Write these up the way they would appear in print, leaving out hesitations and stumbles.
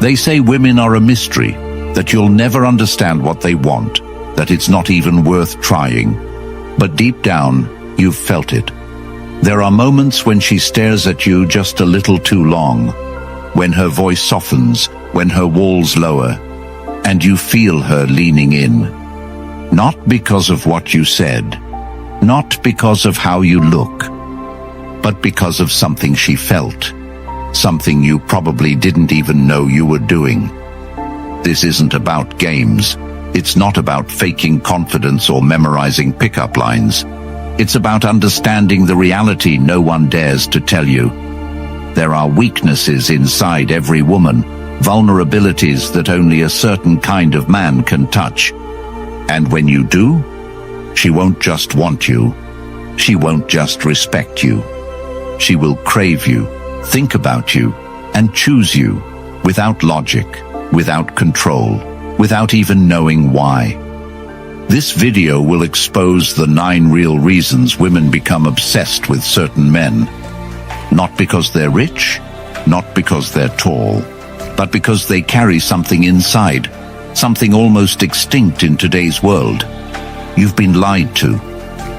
They say women are a mystery, that you'll never understand what they want, that it's not even worth trying. But deep down, you've felt it. There are moments when she stares at you just a little too long, when her voice softens, when her walls lower, and you feel her leaning in. Not because of what you said, not because of how you look, but because of something she felt, something you probably didn't even know you were doing. This isn't about games. It's not about faking confidence or memorizing pickup lines. It's about understanding the reality no one dares to tell you. There are weaknesses inside every woman, vulnerabilities that only a certain kind of man can touch. And when you do, she won't just want you. She won't just respect you. She will crave you, think about you, and choose you, without logic, without control, without even knowing why. This video will expose the 9 real reasons women become obsessed with certain men. Not because they're rich, not because they're tall, but because they carry something inside, something almost extinct in today's world. You've been lied to.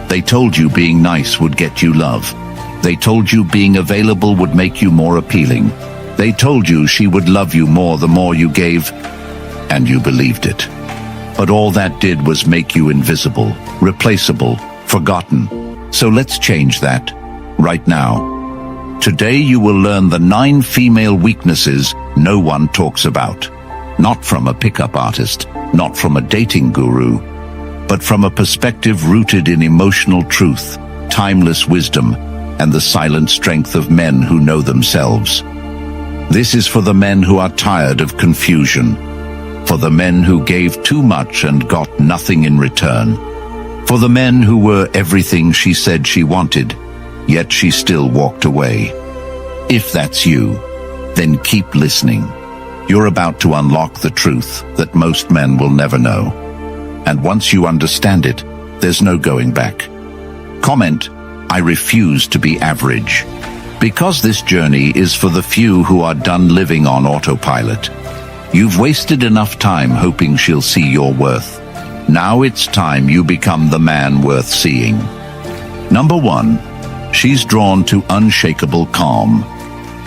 They told you being nice would get you love. They told you being available would make you more appealing. They told you she would love you more the more you gave, and you believed it. But all that did was make you invisible, replaceable, forgotten. So let's change that, right now. Today you will learn the 9 female weaknesses no one talks about. Not from a pickup artist, not from a dating guru, but from a perspective rooted in emotional truth, timeless wisdom, and the silent strength of men who know themselves. This is for the men who are tired of confusion, for the men who gave too much and got nothing in return, for the men who were everything she said she wanted, yet she still walked away. If that's you, then keep listening. You're about to unlock the truth that most men will never know. And once you understand it, there's no going back. Comment, "I refuse to be average." Because this journey is for the few who are done living on autopilot. You've wasted enough time hoping she'll see your worth. Now it's time you become the man worth seeing. Number 1. She's drawn to unshakable calm.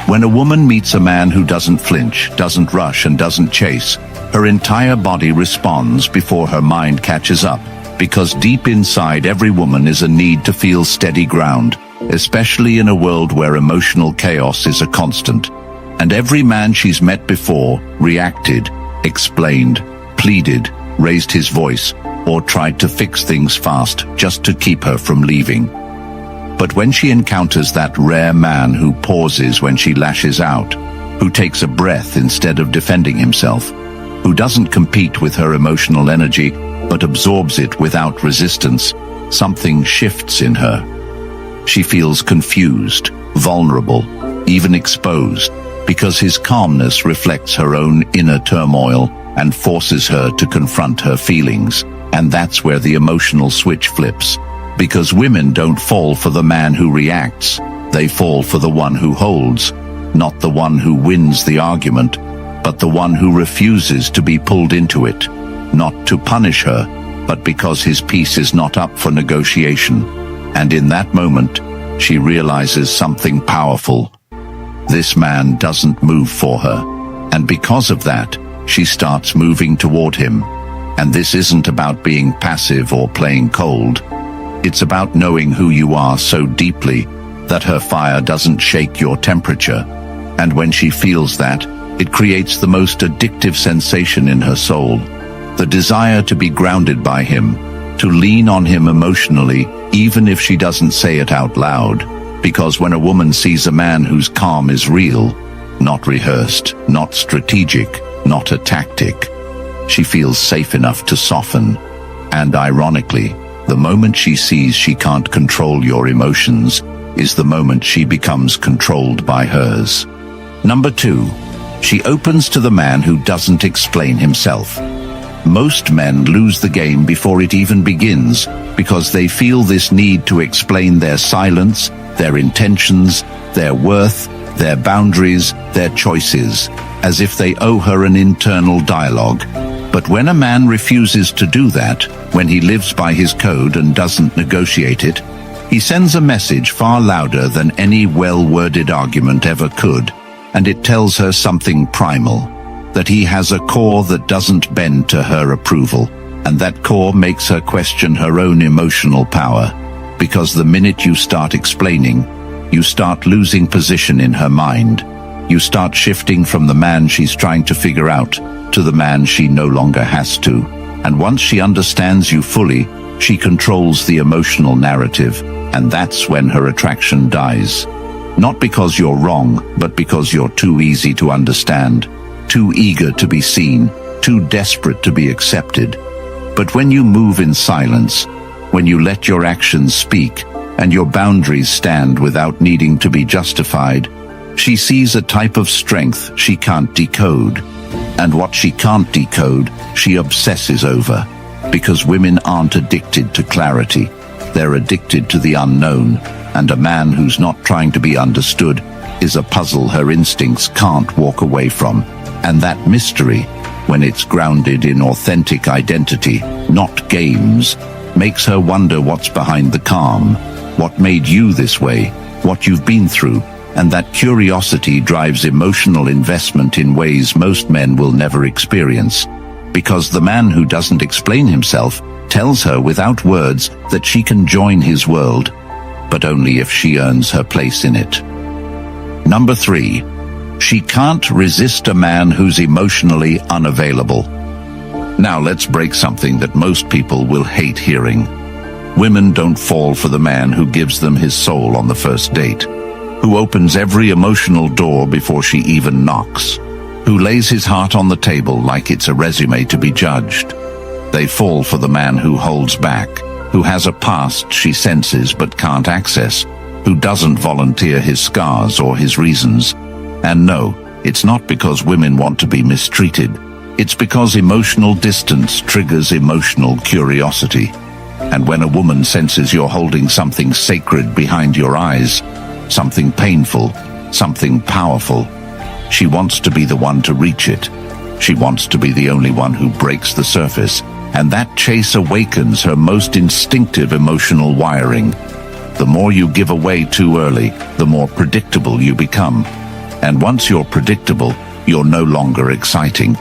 When a woman meets a man who doesn't flinch, doesn't rush, and doesn't chase, her entire body responds before her mind catches up, because deep inside every woman is a need to feel steady ground, especially in a world where emotional chaos is a constant. And every man she's met before reacted, explained, pleaded, raised his voice, or tried to fix things fast just to keep her from leaving. But when she encounters that rare man who pauses when she lashes out, who takes a breath instead of defending himself, who doesn't compete with her emotional energy but absorbs it without resistance, something shifts in her. She feels confused, vulnerable, even exposed, because his calmness reflects her own inner turmoil and forces her to confront her feelings. And that's where the emotional switch flips. Because women don't fall for the man who reacts, they fall for the one who holds, not the one who wins the argument, but the one who refuses to be pulled into it, not to punish her, but because his peace is not up for negotiation. And in that moment, she realizes something powerful. This man doesn't move for her, and because of that, she starts moving toward him. And this isn't about being passive or playing cold. It's about knowing who you are so deeply that her fire doesn't shake your temperature. And when she feels that, it creates the most addictive sensation in her soul. The desire to be grounded by him, to lean on him emotionally, even if she doesn't say it out loud. Because when a woman sees a man whose calm is real, not rehearsed, not strategic, not a tactic, she feels safe enough to soften. And ironically, the moment she sees she can't control your emotions is the moment she becomes controlled by hers. Number 2, she opens to the man who doesn't explain himself. Most men lose the game before it even begins because they feel this need to explain their silence, their intentions, their worth, their boundaries, their choices. as if they owe her an internal dialogue. But when a man refuses to do that, when he lives by his code and doesn't negotiate it, he sends a message far louder than any well-worded argument ever could, and it tells her something primal, that he has a core that doesn't bend to her approval, and that core makes her question her own emotional power, because the minute you start explaining, you start losing position in her mind. You start shifting from the man she's trying to figure out to the man she no longer has to. And once she understands you fully, she controls the emotional narrative, and that's when her attraction dies. Not because you're wrong, but because you're too easy to understand, too eager to be seen, too desperate to be accepted. But when you move in silence, when you let your actions speak, and your boundaries stand without needing to be justified, she sees a type of strength she can't decode. And what she can't decode, she obsesses over. Because women aren't addicted to clarity. They're addicted to the unknown, and a man who's not trying to be understood is a puzzle her instincts can't walk away from. And that mystery, when it's grounded in authentic identity, not games, makes her wonder what's behind the calm, what made you this way, what you've been through. And that curiosity drives emotional investment in ways most men will never experience. Because the man who doesn't explain himself tells her without words that she can join his world, but only if she earns her place in it. Number 3, she can't resist a man who's emotionally unavailable. Now let's break something that most people will hate hearing. Women don't fall for the man who gives them his soul on the first date, who opens every emotional door before she even knocks, who lays his heart on the table like it's a resume to be judged. They fall for the man who holds back, who has a past she senses but can't access, who doesn't volunteer his scars or his reasons. And no, it's not because women want to be mistreated. It's because emotional distance triggers emotional curiosity. And when a woman senses you're holding something sacred behind your eyes, something painful, something powerful, she wants to be the one to reach it. She wants to be the only one who breaks the surface, and that chase awakens her most instinctive emotional wiring. The more you give away too early, the more predictable you become. And once you're predictable, you're no longer exciting.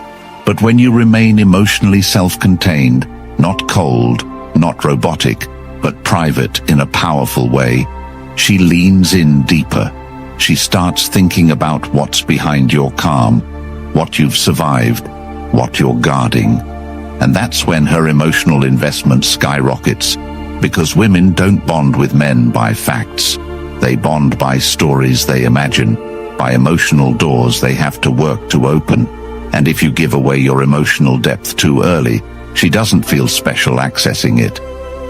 But when you remain emotionally self-contained, not cold, not robotic, but private in a powerful way, she leans in deeper. She starts thinking about what's behind your calm, what you've survived, what you're guarding. And that's when her emotional investment skyrockets, because women don't bond with men by facts. They bond by stories they imagine, by emotional doors they have to work to open. And if you give away your emotional depth too early, she doesn't feel special accessing it.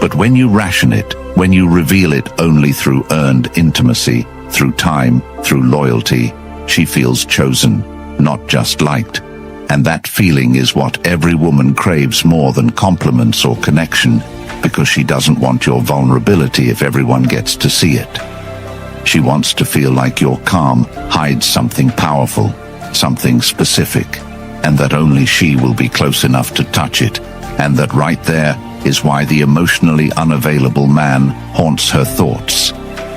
But when you ration it, when you reveal it only through earned intimacy, through time, through loyalty, she feels chosen, not just liked. And that feeling is what every woman craves more than compliments or connection, because she doesn't want your vulnerability if everyone gets to see it. She wants to feel like your calm hides something powerful, something specific, and that only she will be close enough to touch it. And that right there is why the emotionally unavailable man haunts her thoughts.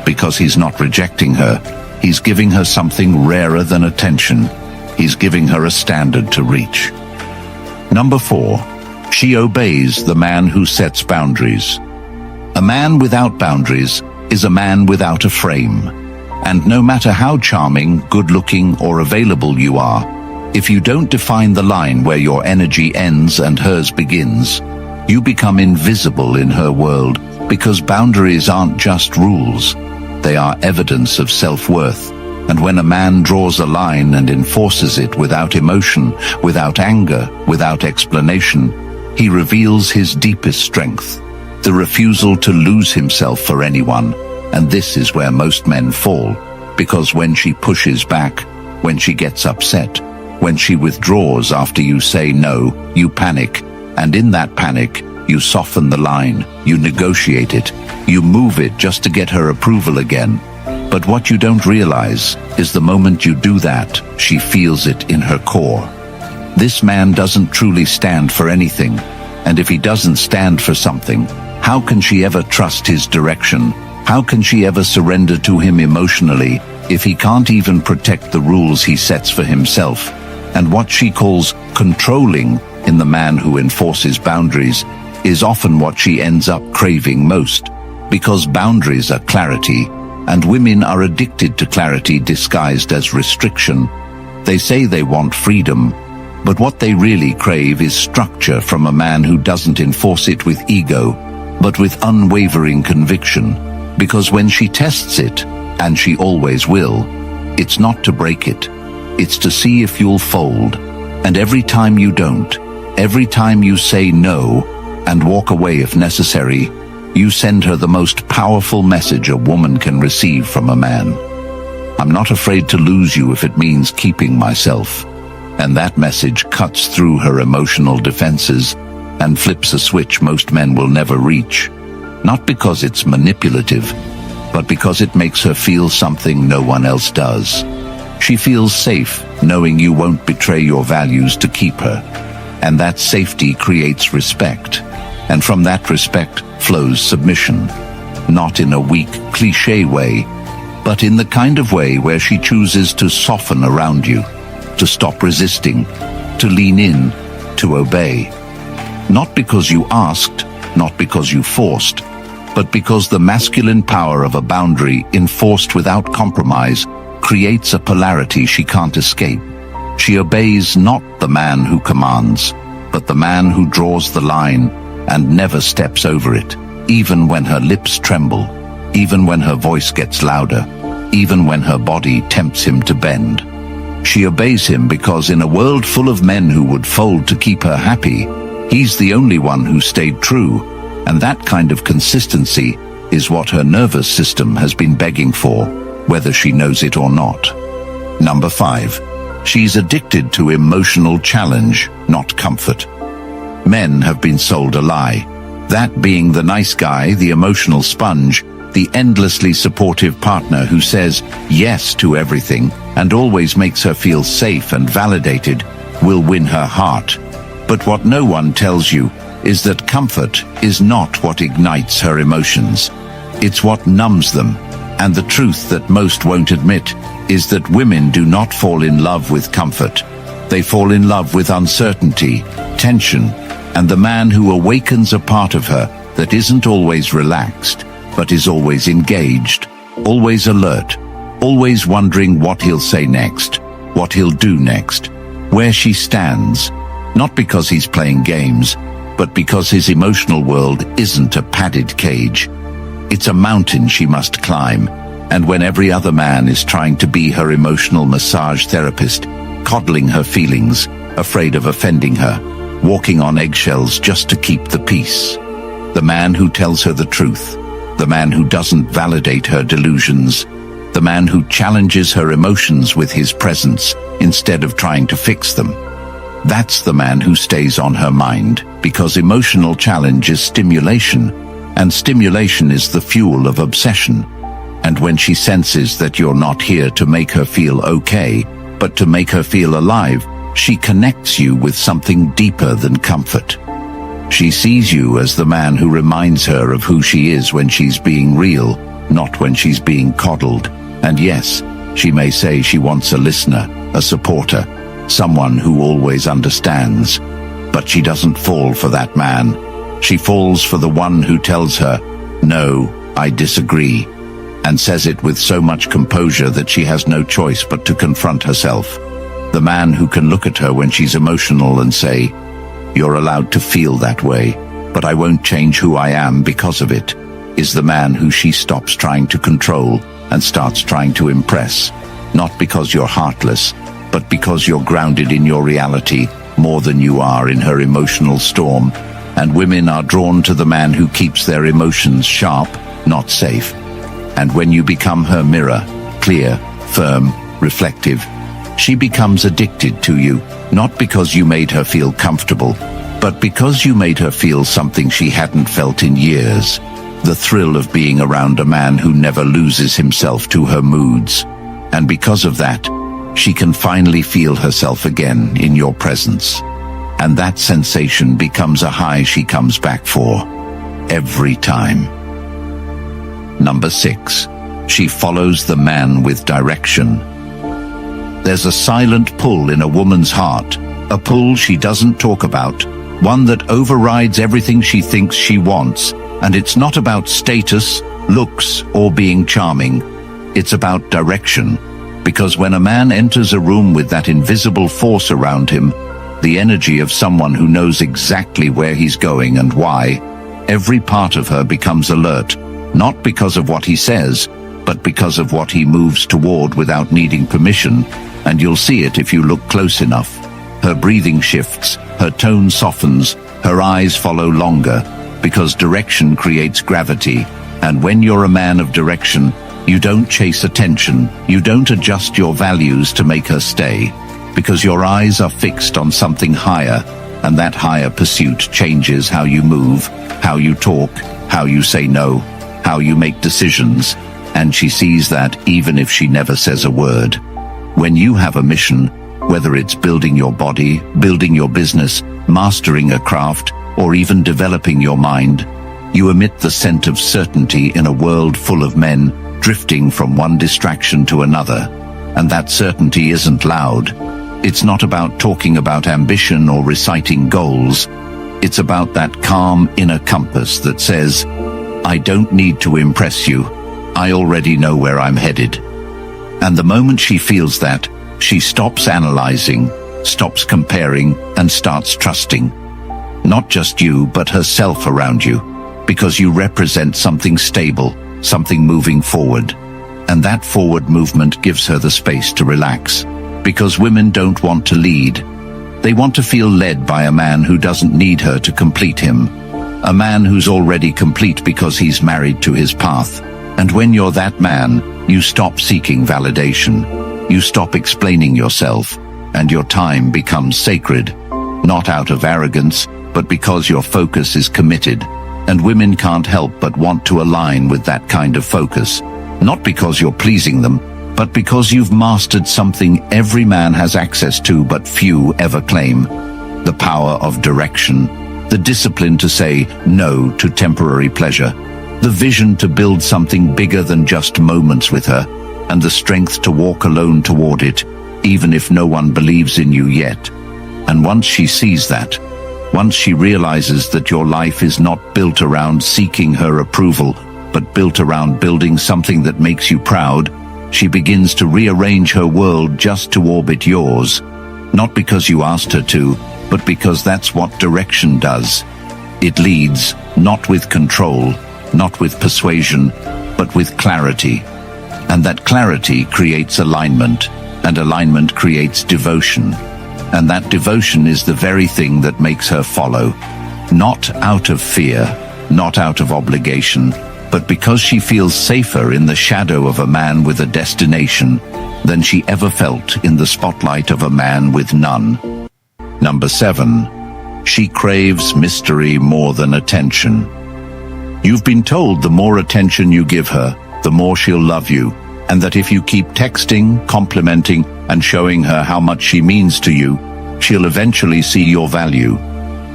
Because he's not rejecting her, he's giving her something rarer than attention. He's giving her a standard to reach. Number 4, she obeys the man who sets boundaries. A man without boundaries is a man without a frame. And no matter how charming, good-looking, or available you are, if you don't define the line where your energy ends and hers begins, you become invisible in her world, because boundaries aren't just rules. They are evidence of self-worth. And when a man draws a line and enforces it without emotion, without anger, without explanation, he reveals his deepest strength, the refusal to lose himself for anyone. And this is where most men fall, because when she pushes back, when she gets upset, when she withdraws after you say no, you panic. And in that panic, you soften the line, you negotiate it, you move it just to get her approval again. But what you don't realize is the moment you do that, she feels it in her core. This man doesn't truly stand for anything, and if he doesn't stand for something, how can she ever trust his direction? How can she ever surrender to him emotionally if he can't even protect the rules he sets for himself? And what she calls controlling in the man who enforces boundaries is often what she ends up craving most, because boundaries are clarity, and women are addicted to clarity disguised as restriction. They say they want freedom, but what they really crave is structure from a man who doesn't enforce it with ego, but with unwavering conviction. Because when she tests it, and she always will, it's not to break it, it's to see if you'll fold. And every time you don't, every time you say no, and walk away if necessary, you send her the most powerful message a woman can receive from a man. I'm not afraid to lose you if it means keeping myself. And that message cuts through her emotional defenses and flips a switch most men will never reach. Not because it's manipulative, but because it makes her feel something no one else does. She feels safe knowing you won't betray your values to keep her. And that safety creates respect. And from that respect flows submission. Not in a weak, cliché way, but in the kind of way where she chooses to soften around you, to stop resisting, to lean in, to obey. Not because you asked, not because you forced, but because the masculine power of a boundary enforced without compromise creates a polarity she can't escape. She obeys not the man who commands, but the man who draws the line and never steps over it, even when her lips tremble, even when her voice gets louder, even when her body tempts him to bend. She obeys him because in a world full of men who would fold to keep her happy, he's the only one who stayed true, and that kind of consistency is what her nervous system has been begging for, whether she knows it or not. Number 5. She's addicted to emotional challenge, not comfort. Men have been sold a lie. That being the nice guy, the emotional sponge, the endlessly supportive partner who says yes to everything and always makes her feel safe and validated, will win her heart. But what no one tells you is that comfort is not what ignites her emotions. It's what numbs them. And the truth that most won't admit is that women do not fall in love with comfort. They fall in love with uncertainty, tension, and the man who awakens a part of her that isn't always relaxed, but is always engaged, always alert, always wondering what he'll say next, what he'll do next, where she stands, not because he's playing games, but because his emotional world isn't a padded cage. It's a mountain she must climb, and when every other man is trying to be her emotional massage therapist, coddling her feelings, afraid of offending her, walking on eggshells just to keep the peace. The man who tells her the truth, the man who doesn't validate her delusions, the man who challenges her emotions with his presence instead of trying to fix them. That's the man who stays on her mind, because emotional challenge is stimulation, and stimulation is the fuel of obsession. And when she senses that you're not here to make her feel okay, but to make her feel alive, she connects you with something deeper than comfort. She sees you as the man who reminds her of who she is when she's being real, not when she's being coddled. And yes, she may say she wants a listener, a supporter, someone who always understands. But she doesn't fall for that man. She falls for the one who tells her, "No, I disagree," and says it with so much composure that she has no choice but to confront herself. The man who can look at her when she's emotional and say, "You're allowed to feel that way, but I won't change who I am because of it," is the man who she stops trying to control and starts trying to impress. Not because you're heartless, but because you're grounded in your reality more than you are in her emotional storm. And women are drawn to the man who keeps their emotions sharp, not safe. And when you become her mirror, clear, firm, reflective, she becomes addicted to you, not because you made her feel comfortable, but because you made her feel something she hadn't felt in years. the thrill of being around a man who never loses himself to her moods. And because of that, she can finally feel herself again in your presence. And that sensation becomes a high she comes back for, every time. Number 6. She follows the man with direction. There's a silent pull in a woman's heart, a pull she doesn't talk about, one that overrides everything she thinks she wants. And it's not about status, looks, or being charming. It's about direction. Because when a man enters a room with that invisible force around him, the energy of someone who knows exactly where he's going and why, every part of her becomes alert, not because of what he says, but because of what he moves toward without needing permission. And you'll see it if you look close enough. Her breathing shifts, her tone softens, her eyes follow longer, because direction creates gravity. And when you're a man of direction, you don't chase attention, you don't adjust your values to make her stay, because your eyes are fixed on something higher, and that higher pursuit changes how you move, how you talk, how you say no, how you make decisions, and she sees that even if she never says a word. When you have a mission, whether it's building your body, building your business, mastering a craft, or even developing your mind, you emit the scent of certainty in a world full of men drifting from one distraction to another. And that certainty isn't loud. It's not about talking about ambition or reciting goals. It's about that calm inner compass that says, I don't need to impress you. I already know where I'm headed. And the moment she feels that, she stops analyzing, stops comparing, and starts trusting. Not just you, but herself around you, because you represent something stable, something moving forward. And that forward movement gives her the space to relax, because women don't want to lead. They want to feel led by a man who doesn't need her to complete him, a man who's already complete because he's married to his path. And when you're that man, you stop seeking validation. You stop explaining yourself, and your time becomes sacred, not out of arrogance, but because your focus is committed. And women can't help but want to align with that kind of focus, not because you're pleasing them, but because you've mastered something every man has access to but few ever claim: the power of direction, the discipline to say no to temporary pleasure, the vision to build something bigger than just moments with her, and the strength to walk alone toward it, even if no one believes in you yet. And once she sees that, once she realizes that your life is not built around seeking her approval, but built around building something that makes you proud, she begins to rearrange her world just to orbit yours, not because you asked her to, but because that's what direction does. It leads, not with control, not with persuasion, but with clarity. And that clarity creates alignment, and alignment creates devotion. And that devotion is the very thing that makes her follow, not out of fear, not out of obligation, but because she feels safer in the shadow of a man with a destination than she ever felt in the spotlight of a man with none. Number 7. She craves mystery more than attention. You've been told the more attention you give her, the more she'll love you, and that if you keep texting, complimenting, and showing her how much she means to you, she'll eventually see your value.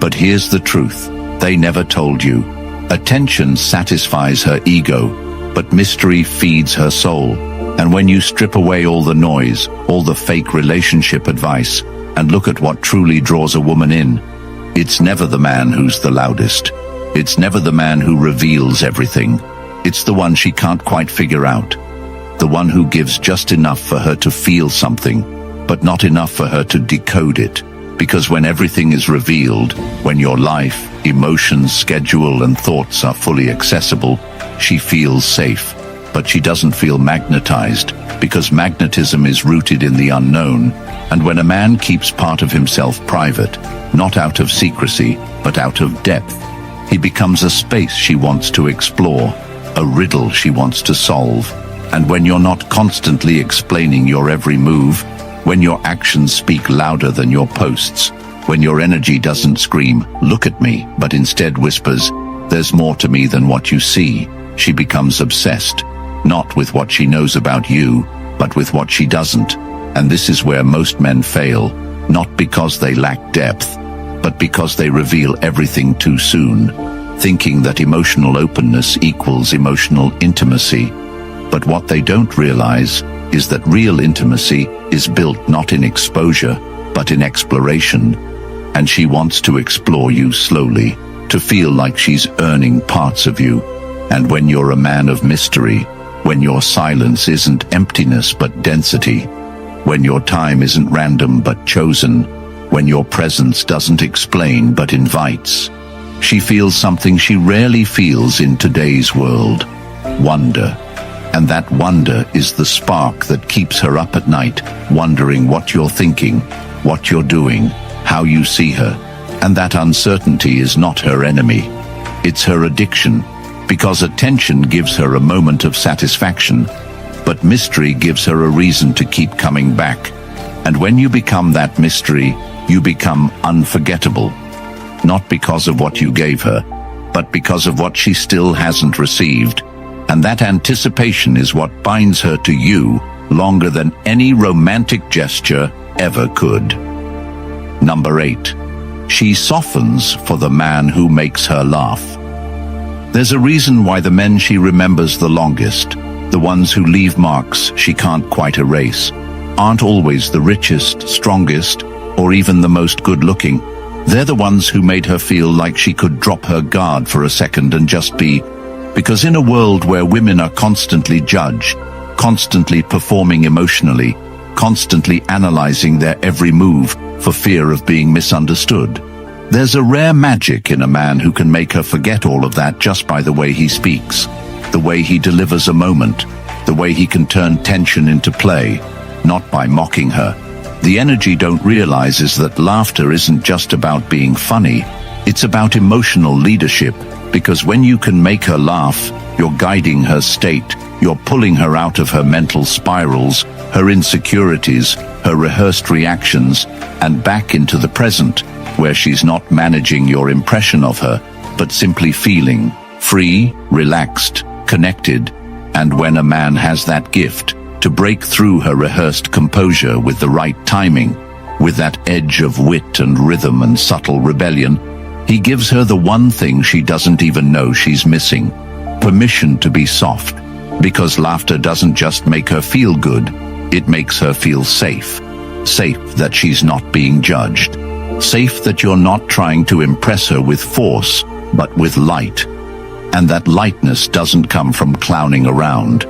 But here's the truth: they never told you. Attention satisfies her ego, but mystery feeds her soul. And when you strip away all the noise, all the fake relationship advice, and look at what truly draws a woman in, it's never the man who's the loudest. It's never the man who reveals everything. It's the one she can't quite figure out. The one who gives just enough for her to feel something, but not enough for her to decode it. Because when everything is revealed, when your life, emotions, schedule, and thoughts are fully accessible, she feels safe. But she doesn't feel magnetized, because magnetism is rooted in the unknown. And when a man keeps part of himself private, not out of secrecy, but out of depth, he becomes a space she wants to explore, a riddle she wants to solve. And when you're not constantly explaining your every move, when your actions speak louder than your posts, when your energy doesn't scream, "Look at me," but instead whispers, There's more to me than what you see. She becomes obsessed, not with what she knows about you, but with what she doesn't. And this is where most men fail, not because they lack depth, but because they reveal everything too soon, thinking that emotional openness equals emotional intimacy. But what they don't realize is that real intimacy is built not in exposure, but in exploration. And she wants to explore you slowly, to feel like she's earning parts of you. And when you're a man of mystery, when your silence isn't emptiness but density, when your time isn't random but chosen, when your presence doesn't explain but invites, she feels something she rarely feels in today's world: wonder. And that wonder is the spark that keeps her up at night, wondering what you're thinking, what you're doing, how you see her. And that uncertainty is not her enemy. It's her addiction, because attention gives her a moment of satisfaction, but mystery gives her a reason to keep coming back. And when you become that mystery, you become unforgettable. Not because of what you gave her, but because of what she still hasn't received. And that anticipation is what binds her to you longer than any romantic gesture ever could. Number 8. She softens for the man who makes her laugh. There's a reason why the men she remembers the longest, the ones who leave marks she can't quite erase, aren't always the richest, strongest, or even the most good-looking. They're the ones who made her feel like she could drop her guard for a second and just be. Because in a world where women are constantly judged, constantly performing emotionally, constantly analyzing their every move for fear of being misunderstood, there's a rare magic in a man who can make her forget all of that just by the way he speaks, the way he delivers a moment, the way he can turn tension into play, not by mocking her. The energy don't realize is that laughter isn't just about being funny, it's about emotional leadership. Because when you can make her laugh, you're guiding her state, you're pulling her out of her mental spirals, her insecurities, her rehearsed reactions, and back into the present, where she's not managing your impression of her, but simply feeling free, relaxed, connected. And when a man has that gift, to break through her rehearsed composure with the right timing, with that edge of wit and rhythm and subtle rebellion, he gives her the one thing she doesn't even know she's missing: permission to be soft. Because laughter doesn't just make her feel good, it makes her feel safe. Safe that she's not being judged. Safe that you're not trying to impress her with force, but with light. And that lightness doesn't come from clowning around.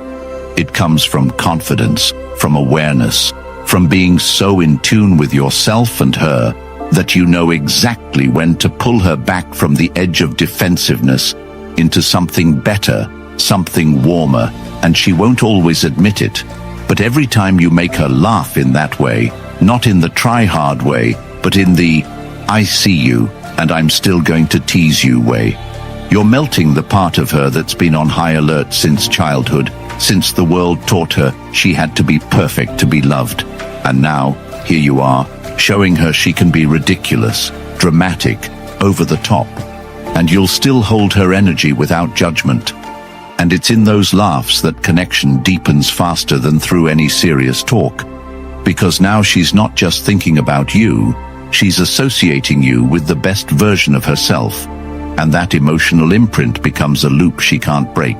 It comes from confidence, from awareness, from being so in tune with yourself and her that you know exactly when to pull her back from the edge of defensiveness into something better, something warmer, and she won't always admit it. But every time you make her laugh in that way, not in the try-hard way, but in the "I see you, and I'm still going to tease you" way, you're melting the part of her that's been on high alert since childhood, since the world taught her she had to be perfect to be loved. And now, here you are, showing her she can be ridiculous, dramatic, over the top. And you'll still hold her energy without judgment. And it's in those laughs that connection deepens faster than through any serious talk. Because now she's not just thinking about you, she's associating you with the best version of herself. And that emotional imprint becomes a loop she can't break.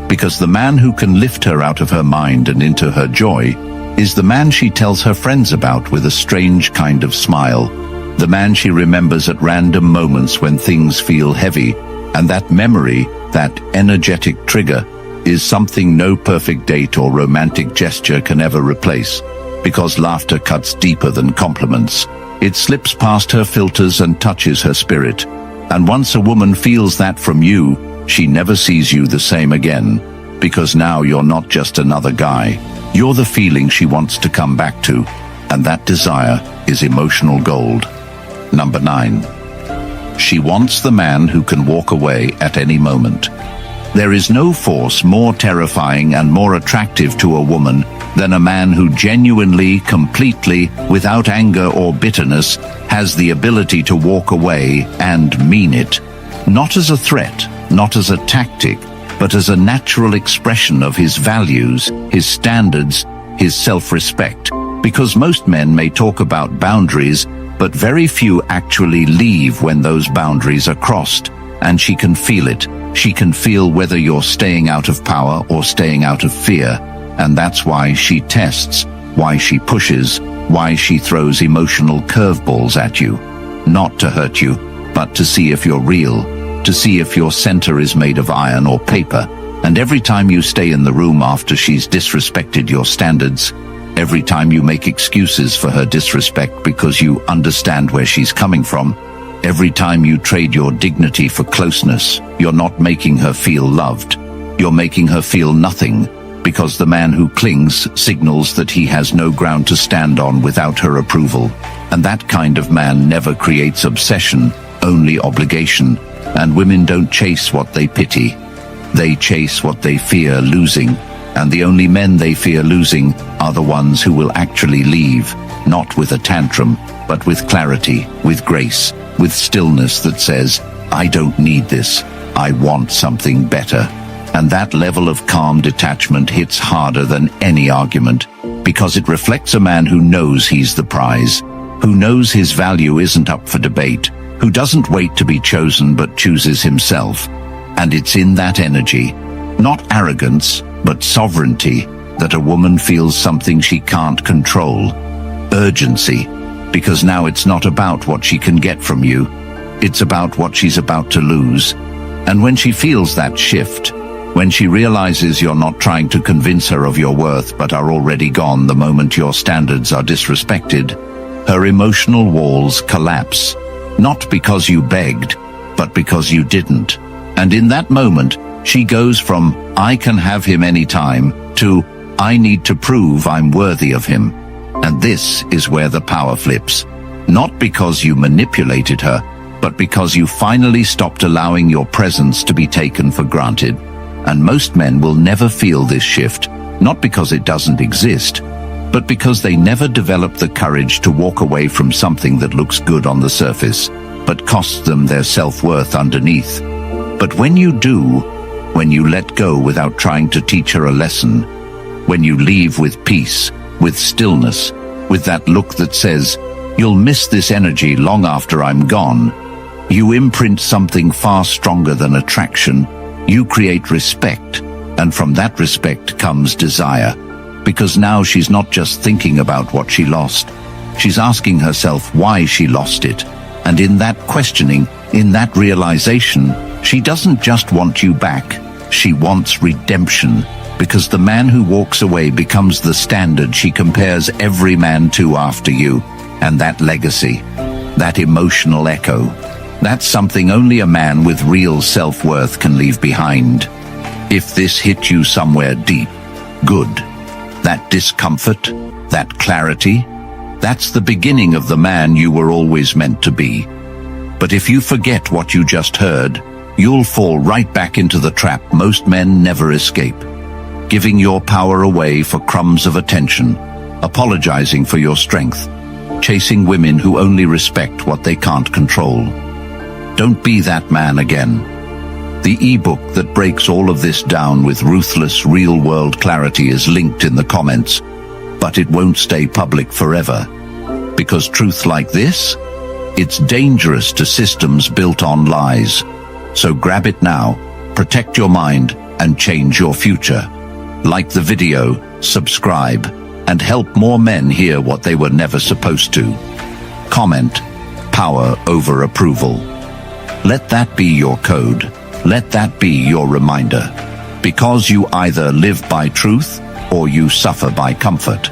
Because the man who can lift her out of her mind and into her joy is the man she tells her friends about with a strange kind of smile. The man she remembers at random moments when things feel heavy. And that memory, that energetic trigger, is something no perfect date or romantic gesture can ever replace. Because laughter cuts deeper than compliments. It slips past her filters and touches her spirit. And once a woman feels that from you, she never sees you the same again. Because now you're not just another guy. You're the feeling she wants to come back to. And that desire is emotional gold. Number 9. She wants the man who can walk away at any moment. There is no force more terrifying and more attractive to a woman than a man who genuinely, completely, without anger or bitterness, has the ability to walk away and mean it. Not as a threat, not as a tactic, but as a natural expression of his values, his standards, his self-respect. Because most men may talk about boundaries, but very few actually leave when those boundaries are crossed. And she can feel it. She can feel whether you're staying out of power or staying out of fear. And that's why she tests, why she pushes, why she throws emotional curveballs at you. Not to hurt you, but to see if you're real, to see if your center is made of iron or paper. And every time you stay in the room after she's disrespected your standards, every time you make excuses for her disrespect because you understand where she's coming from, every time you trade your dignity for closeness, you're not making her feel loved. You're making her feel nothing, because the man who clings signals that he has no ground to stand on without her approval. And that kind of man never creates obsession, only obligation. And women don't chase what they pity. They chase what they fear losing. And the only men they fear losing are the ones who will actually leave, not with a tantrum, but with clarity, with grace, with stillness that says, I don't need this, I want something better. And that level of calm detachment hits harder than any argument, because it reflects a man who knows he's the prize, who knows his value isn't up for debate, who doesn't wait to be chosen but chooses himself. And it's in that energy, not arrogance, but sovereignty, that a woman feels something she can't control. Urgency, because now it's not about what she can get from you, it's about what she's about to lose. And when she feels that shift, when she realizes you're not trying to convince her of your worth but are already gone the moment your standards are disrespected, her emotional walls collapse, not because you begged, but because you didn't. And in that moment, she goes from, I can have him anytime, to, I need to prove I'm worthy of him. And this is where the power flips. Not because you manipulated her, but because you finally stopped allowing your presence to be taken for granted. And most men will never feel this shift, not because it doesn't exist, but because they never develop the courage to walk away from something that looks good on the surface, but costs them their self-worth underneath. But when you do, when you let go without trying to teach her a lesson, when you leave with peace, with stillness, with that look that says, you'll miss this energy long after I'm gone, you imprint something far stronger than attraction. You create respect, and from that respect comes desire, because now she's not just thinking about what she lost, she's asking herself why she lost it. And in that questioning, in that realization, she doesn't just want you back, she wants redemption, because the man who walks away becomes the standard she compares every man to after you. And that legacy, that emotional echo, that's something only a man with real self-worth can leave behind. If this hit you somewhere deep, good. That discomfort, that clarity, that's the beginning of the man you were always meant to be. But if you forget what you just heard, you'll fall right back into the trap most men never escape. Giving your power away for crumbs of attention, apologizing for your strength, chasing women who only respect what they can't control. Don't be that man again. The ebook that breaks all of this down with ruthless real-world clarity is linked in the comments, but it won't stay public forever. Because truth like this, it's dangerous to systems built on lies. So grab it now, protect your mind, and change your future. Like the video, subscribe, and help more men hear what they were never supposed to. Comment, power over approval. Let that be your code. Let that be your reminder. Because you either live by truth or you suffer by comfort.